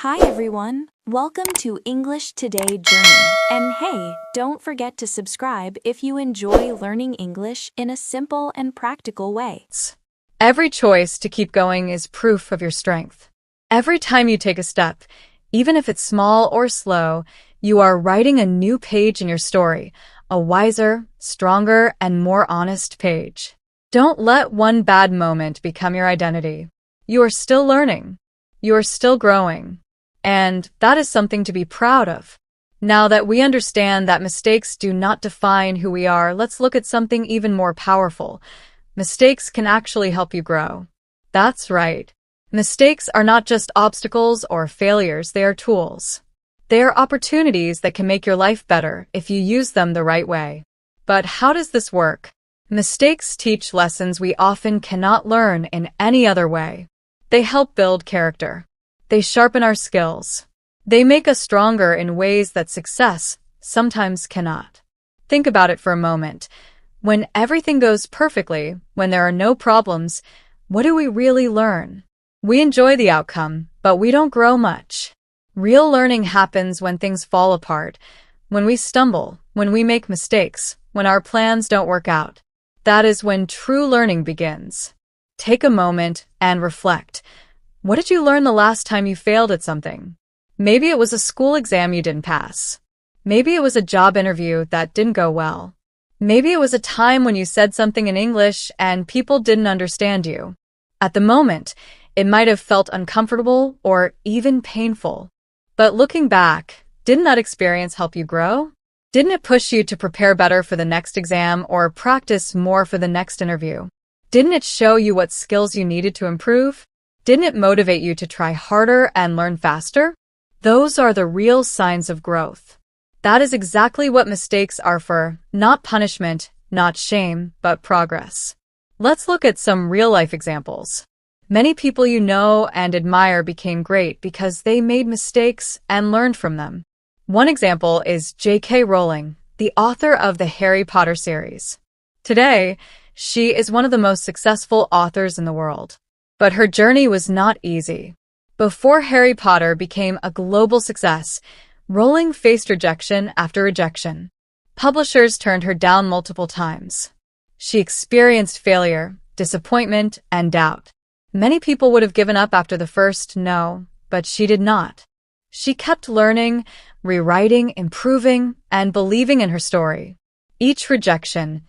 Hi everyone, welcome to English Today Journey. And hey, don't forget to subscribe if you enjoy learning English in a simple and practical way. Every choice to keep going is proof of your strength. Every time you take a step, even if it's small or slow, you are writing a new page in your story, a wiser, stronger, and more honest page. Don't let one bad moment become your identity. You are still learning. You are still growing. And that is something to be proud of. Now that we understand that mistakes do not define who we are, let's look at something even more powerful. Mistakes can actually help you grow. That's right. Mistakes are not just obstacles or failures, they are tools. They are opportunities that can make your life better if you use them the right way. But how does this work? Mistakes teach lessons we often cannot learn in any other way. They help build character. They sharpen our skills. They make us stronger in ways that success sometimes cannot. Think about it for a moment. When everything goes perfectly, when there are no problems, what do we really learn? We enjoy the outcome, but we don't grow much. Real learning happens when things fall apart, when we stumble, when we make mistakes, when our plans don't work out. That is when true learning begins. Take a moment and reflect. What did you learn the last time you failed at something? Maybe it was a school exam you didn't pass. Maybe it was a job interview that didn't go well. Maybe it was a time when you said something in English and people didn't understand you. At the moment, it might have felt uncomfortable or even painful. But looking back, didn't that experience help you grow? Didn't it push you to prepare better for the next exam or practice more for the next interview? Didn't it show you what skills you needed to improve? Didn't it motivate you to try harder and learn faster? Those are the real signs of growth. That is exactly what mistakes are for, not punishment, not shame, but progress. Let's look at some real-life examples. Many people you know and admire became great because they made mistakes and learned from them. One example is J.K. Rowling, the author of the Harry Potter series. Today, she is one of the most successful authors in the world. But her journey was not easy. Before Harry Potter became a global success, Rowling faced rejection after rejection. Publishers turned her down multiple times. She experienced failure, disappointment, and doubt. Many people would have given up after the first no, but she did not. She kept learning, rewriting, improving, and believing in her story. Each rejection,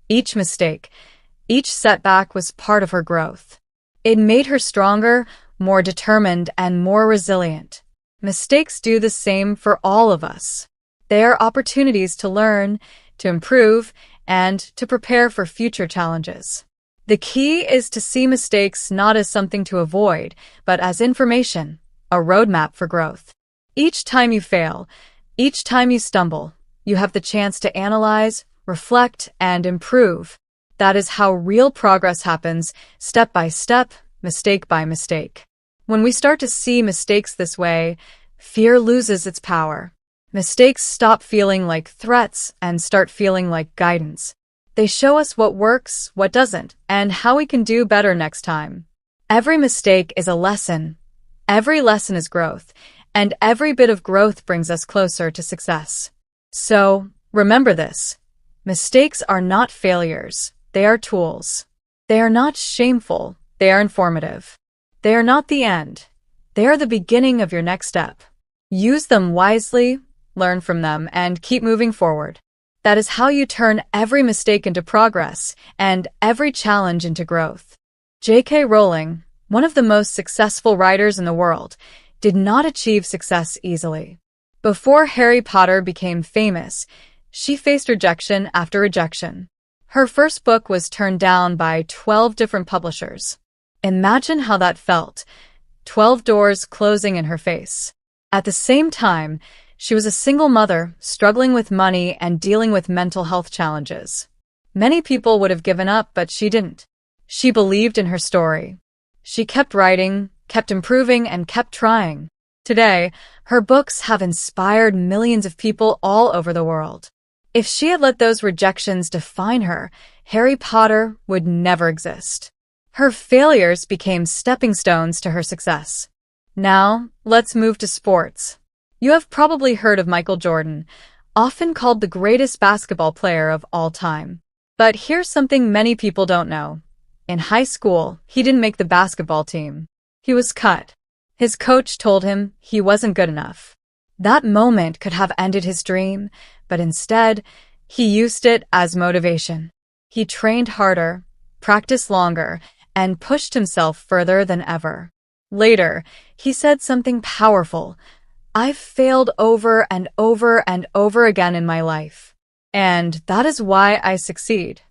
each mistake, each setback was part of her growth. It made her stronger, more determined, and more resilient. Mistakes do the same for all of us. They are opportunities to learn, to improve, and to prepare for future challenges. The key is to see mistakes not as something to avoid, but as information, a roadmap for growth. Each time you fail, each time you stumble, you have the chance to analyze, reflect, and improve. That is how real progress happens, step by step, mistake by mistake. When we start to see mistakes this way, fear loses its power. Mistakes stop feeling like threats and start feeling like guidance. They show us what works, what doesn't, and how we can do better next time. Every mistake is a lesson. Every lesson is growth, and every bit of growth brings us closer to success. So, remember this. Mistakes are not failures. They are tools. They are not shameful. They are informative. They are not the end. They are the beginning of your next step. Use them wisely, learn from them, and keep moving forward. That is how you turn every mistake into progress and every challenge into growth. J.K. Rowling, one of the most successful writers in the world, did not achieve success easily. Before Harry Potter became famous, she faced rejection after rejection. Her first book was turned down by 12 different publishers. Imagine how that felt, 12 doors closing in her face. At the same time, she was a single mother, struggling with money and dealing with mental health challenges. Many people would have given up, but she didn't. She believed in her story. She kept writing, kept improving, and kept trying. Today, her books have inspired millions of people all over the world. If she had let those rejections define her, Harry Potter would never exist. Her failures became stepping stones to her success. Now, let's move to sports. You have probably heard of Michael Jordan, often called the greatest basketball player of all time. But here's something many people don't know. In high school, he didn't make the basketball team. He was cut. His coach told him he wasn't good enough. That moment could have ended his dream, but instead, he used it as motivation. He trained harder, practiced longer, and pushed himself further than ever. Later, he said something powerful. "I've failed over and over and over again in my life. And that is why I succeed."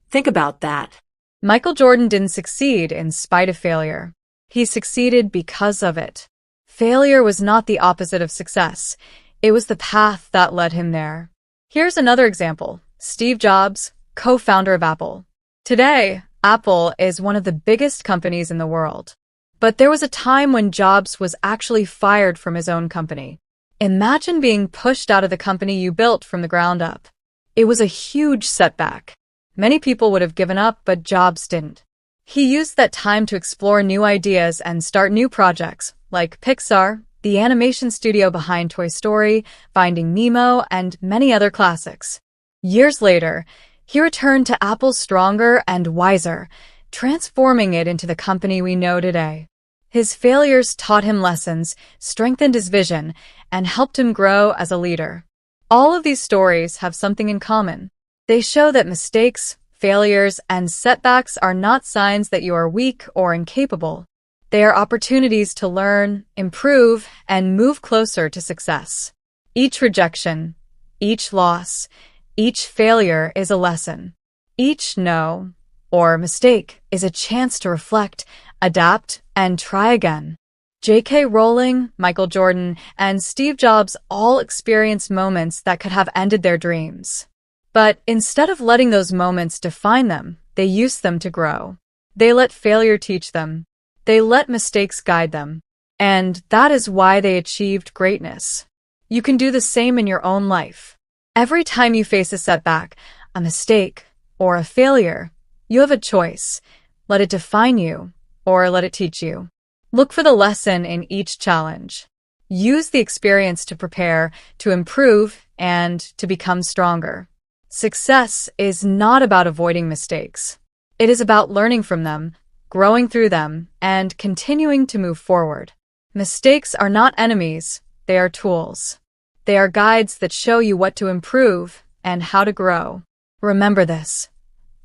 Think about that. Michael Jordan didn't succeed in spite of failure. He succeeded because of it. Failure was not the opposite of success. It was the path that led him there. Here's another example. Steve Jobs, co-founder of Apple. Today, Apple is one of the biggest companies in the world. But there was a time when Jobs was actually fired from his own company. Imagine being pushed out of the company you built from the ground up. It was a huge setback. Many people would have given up, but Jobs didn't. He used that time to explore new ideas and start new projects, like Pixar, the animation studio behind Toy Story, Finding Nemo, and many other classics. Years later, he returned to Apple stronger and wiser, transforming it into the company we know today. His failures taught him lessons, strengthened his vision, and helped him grow as a leader. All of these stories have something in common. They show that mistakes, failures, and setbacks are not signs that you are weak or incapable. They are opportunities to learn, improve, and move closer to success. Each rejection, each loss, each failure is a lesson. Each no or mistake is a chance to reflect, adapt, and try again. J.K. Rowling, Michael Jordan, and Steve Jobs all experienced moments that could have ended their dreams. But instead of letting those moments define them, they used them to grow. They let failure teach them. They let mistakes guide them. And that is why they achieved greatness. You can do the same in your own life. Every time you face a setback, a mistake, or a failure, you have a choice. Let it define you, or let it teach you. Look for the lesson in each challenge. Use the experience to prepare, to improve, and to become stronger. Success is not about avoiding mistakes. It is about learning from them, growing through them, and continuing to move forward. Mistakes are not enemies, they are tools. They are guides that show you what to improve and how to grow. Remember this.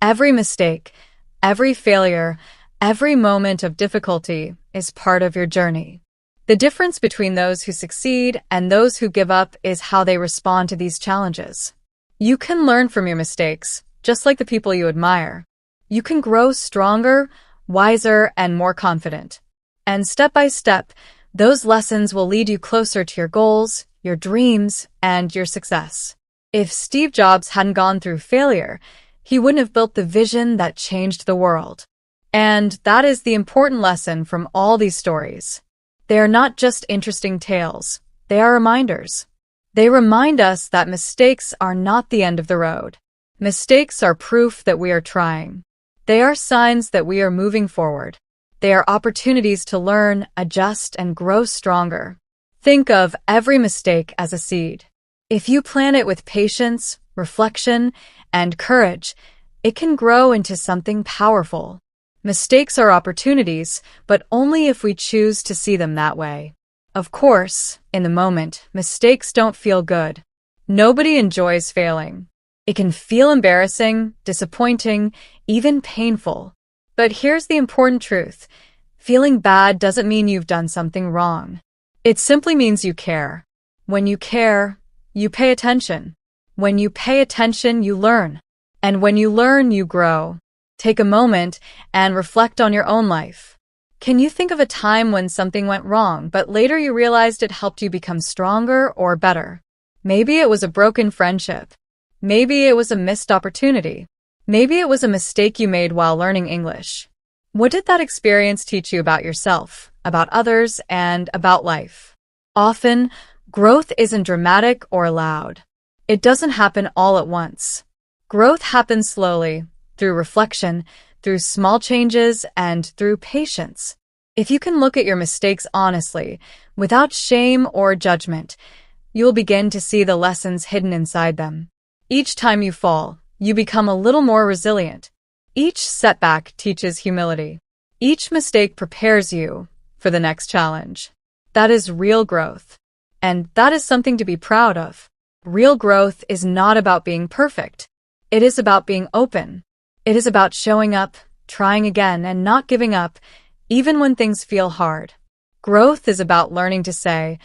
Every mistake, every failure, every moment of difficulty is part of your journey. The difference between those who succeed and those who give up is how they respond to these challenges. You can learn from your mistakes, just like the people you admire. You can grow stronger, wiser, and more confident. And step by step, those lessons will lead you closer to your goals, your dreams, and your success. If Steve Jobs hadn't gone through failure, he wouldn't have built the vision that changed the world. And that is the important lesson from all these stories. They are not just interesting tales. They are reminders. They remind us that mistakes are not the end of the road. Mistakes are proof that we are trying. They are signs that we are moving forward. They are opportunities to learn, adjust, and grow stronger. Think of every mistake as a seed. If you plant it with patience, reflection, and courage, it can grow into something powerful. Mistakes are opportunities, but only if we choose to see them that way. Of course, in the moment, mistakes don't feel good. Nobody enjoys failing. It can feel embarrassing, disappointing, even painful. But here's the important truth. Feeling bad doesn't mean you've done something wrong. It simply means you care. When you care, you pay attention. When you pay attention, you learn. And when you learn, you grow. Take a moment and reflect on your own life. Can you think of a time when something went wrong, but later you realized it helped you become stronger or better? Maybe it was a broken friendship. Maybe it was a missed opportunity. Maybe it was a mistake you made while learning English. What did that experience teach you about yourself, about others, and about life? Often, growth isn't dramatic or loud. It doesn't happen all at once. Growth happens slowly, through reflection, through small changes, and through patience. If you can look at your mistakes honestly, without shame or judgment, you'll begin to see the lessons hidden inside them. Each time you fall, you become a little more resilient. Each setback teaches humility. Each mistake prepares you for the next challenge. That is real growth. And that is something to be proud of. Real growth is not about being perfect. It is about being open. It is about showing up, trying again, and not giving up, even when things feel hard. Growth is about learning to say,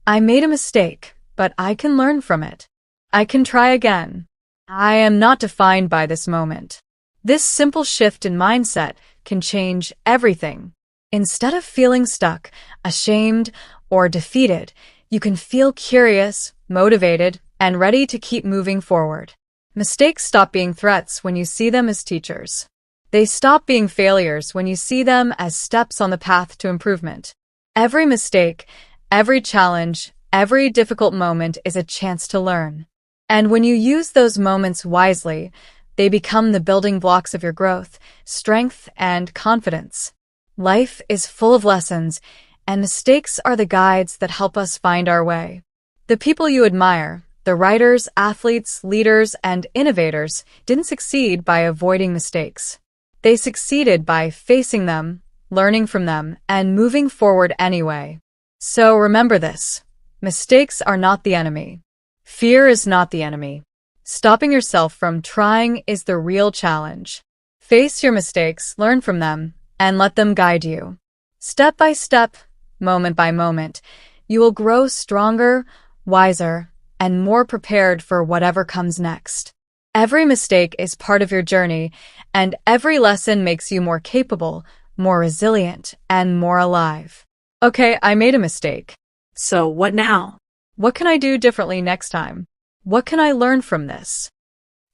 I made a mistake, but I can learn from it. I can try again. I am not defined by this moment. This simple shift in mindset can change everything. Instead of feeling stuck, ashamed, or defeated, you can feel curious, motivated, and ready to keep moving forward. Mistakes stop being threats when you see them as teachers. They stop being failures when you see them as steps on the path to improvement. Every mistake, every challenge, every difficult moment is a chance to learn. And when you use those moments wisely, they become the building blocks of your growth, strength, and confidence. Life is full of lessons, and mistakes are the guides that help us find our way. The people you admire, the writers, athletes, leaders, and innovators, didn't succeed by avoiding mistakes. They succeeded by facing them, learning from them, and moving forward anyway. So remember this: mistakes are not the enemy. Fear is not the enemy. Stopping yourself from trying is the real challenge. Face your mistakes, learn from them, and let them guide you. Step by step, moment by moment, you will grow stronger, wiser, and more prepared for whatever comes next. Every mistake is part of your journey, and every lesson makes you more capable, more resilient, and more alive. Okay, I made a mistake. So what now? What can I do differently next time? What can I learn from this?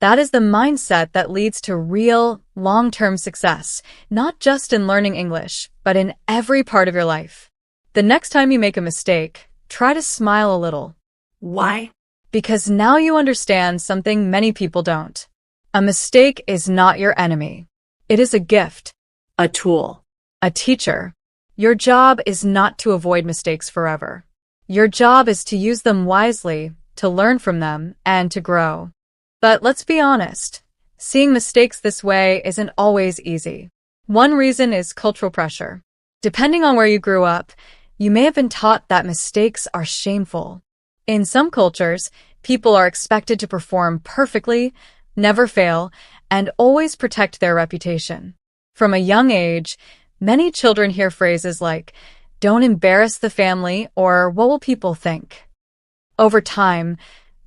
That is the mindset that leads to real, long-term success, not just in learning English, but in every part of your life. The next time you make a mistake, try to smile a little. Why? Because now you understand something many people don't. A mistake is not your enemy. It is a gift, A tool. a teacher. Your job is not to avoid mistakes forever. Your job is to use them wisely, to learn from them, and to grow. But let's be honest, seeing mistakes this way isn't always easy. One reason is cultural pressure. Depending on where you grew up, you may have been taught that mistakes are shameful. In some cultures, people are expected to perform perfectly, never fail, and always protect their reputation. From a young age, many children hear phrases like, "Don't embarrass the family," or "What will people think?" Over time,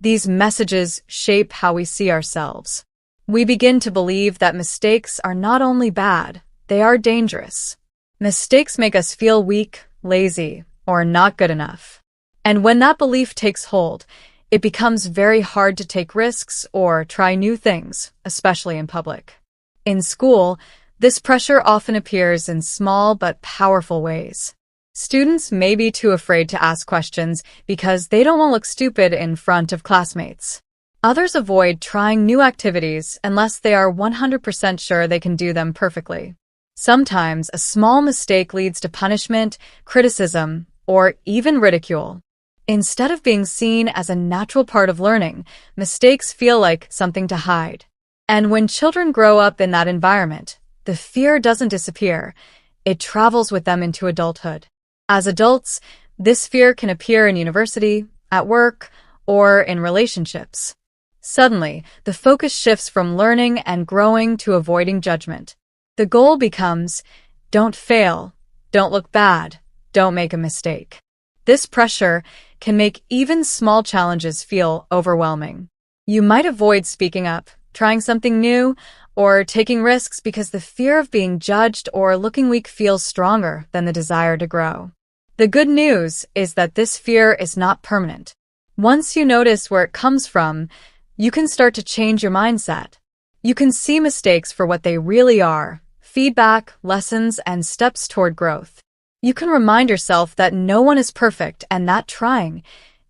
these messages shape how we see ourselves. We begin to believe that mistakes are not only bad, they are dangerous. Mistakes make us feel weak, lazy, or not good enough. And when that belief takes hold, it becomes very hard to take risks or try new things, especially in public. In school, this pressure often appears in small but powerful ways. Students may be too afraid to ask questions because they don't want to look stupid in front of classmates. Others avoid trying new activities unless they are 100% sure they can do them perfectly. Sometimes a small mistake leads to punishment, criticism, or even ridicule. Instead of being seen as a natural part of learning, mistakes feel like something to hide. And when children grow up in that environment, the fear doesn't disappear. It travels with them into adulthood. As adults, this fear can appear in university, at work, or in relationships. Suddenly, the focus shifts from learning and growing to avoiding judgment. The goal becomes, don't fail, don't look bad, don't make a mistake. This pressure can make even small challenges feel overwhelming. You might avoid speaking up, trying something new, or taking risks because the fear of being judged or looking weak feels stronger than the desire to grow. The good news is that this fear is not permanent. Once you notice where it comes from, you can start to change your mindset. You can see mistakes for what they really are: feedback, lessons, and steps toward growth. You can remind yourself that no one is perfect and that trying,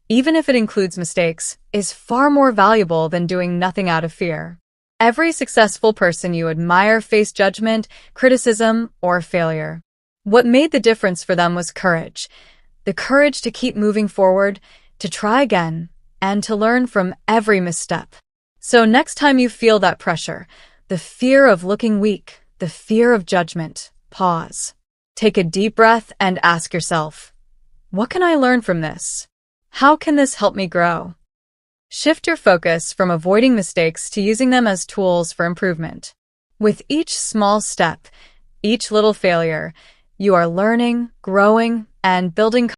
even if it includes mistakes, is far more valuable than doing nothing out of fear. Every successful person you admire faced judgment, criticism, or failure. What made the difference for them was courage. The courage to keep moving forward, to try again, and to learn from every misstep. So next time you feel that pressure, the fear of looking weak, the fear of judgment, pause. Take a deep breath and ask yourself, what can I learn from this? How can this help me grow? Shift your focus from avoiding mistakes to using them as tools for improvement. With each small step, each little failure, you are learning, growing, and building